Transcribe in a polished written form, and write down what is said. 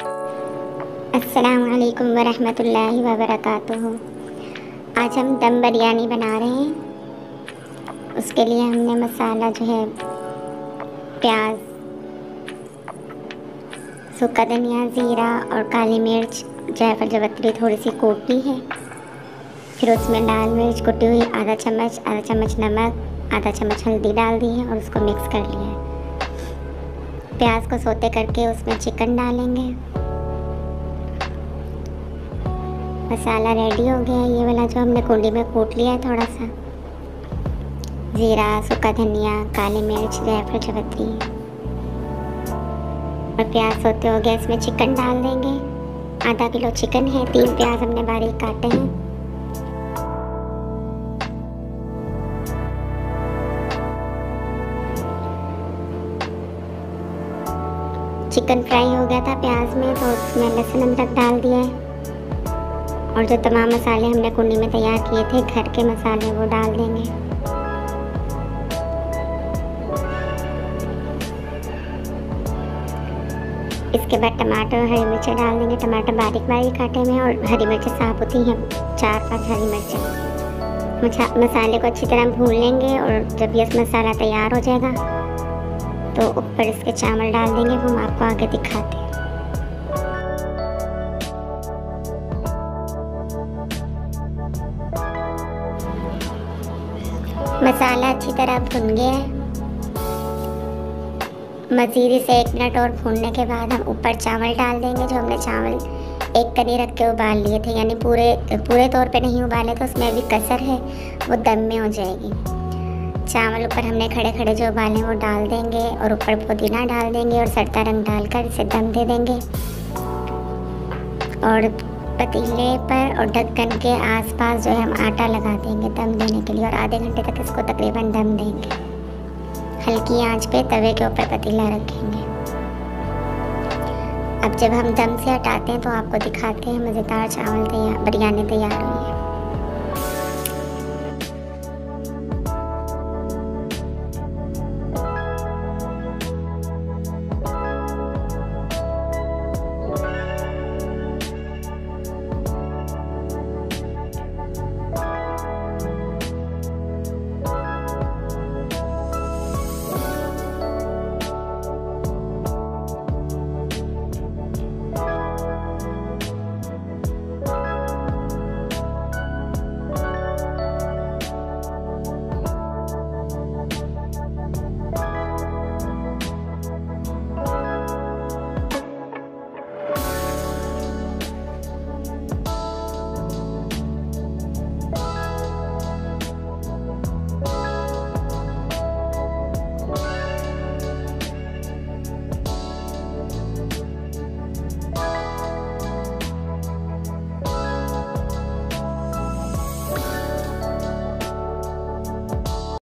अस्सलामुअलैकुम वरहमतुल्लाहि वबरकातुहू। आज हम दम बिरयानी बना रहे हैं। उसके लिए हमने मसाला जो है प्याज, सूखा धनिया, ज़ीरा और काली मिर्च, जायफल, जावित्री थोड़ी सी कूटी है। फिर उसमें लाल मिर्च कुटी हुई आधा चम्मच नमक, आधा चम्मच हल्दी डाल दी है और उसको मिक्स कर लिया है। प्याज को सौते करके उसमें चिकन डालेंगे। मसाला रेडी हो गया है। ये वाला जो हमने कुंडी में कूट लिया है थोड़ा सा, ज़ीरा, सूखा धनिया, काली मिर्च, जायफल, जावित्री और प्याज होते हो गया। इसमें चिकन डाल देंगे। आधा किलो चिकन है, 3 प्याज हमने बारीक काटे हैं। चिकन फ्राई हो गया था प्याज में, तो उसमें लहसुन अदरक डाल दिया है और जो तमाम मसाले हमने कुंडी में तैयार किए थे, घर के मसाले, वो डाल देंगे। इसके बाद टमाटर और हरी मिर्चें डाल देंगे। टमाटर बारीक बारीक काटे हुए हैं और हरी मिर्चें साबुत ही हैं, 4-5 हरी मिर्चें। मसाले को अच्छी तरह भून लेंगे और जब ये मसाला तैयार हो जाएगा तो ऊपर इसके चावल डाल देंगे। वो हम आपको आगे दिखाते हैं। मसाला अच्छी तरह भुन गया है। मज़ीद इसे 1 मिनट और भूनने के बाद हम ऊपर चावल डाल देंगे। जो हमने चावल एक कनी रख के उबाल लिए थे, यानी पूरे तौर पे नहीं उबाले, तो उसमें अभी कसर है, वो दम में हो जाएगी। चावल ऊपर हमने खड़े खड़े जो उबाले वो डाल देंगे और ऊपर पुदीना डाल देंगे और सड़ता रंग डालकर इसे दम दे देंगे। और पतीले पर और ढक्कन के आसपास जो है हम आटा लगा देंगे दम देने के लिए और आधे घंटे तक इसको तकरीबन दम देंगे। हल्की आंच पे तवे के ऊपर पतीला रखेंगे। अब जब हम दम से हटाते हैं तो आपको दिखाते हैं मज़ेदार चावल बिरयानी तैयार हुई।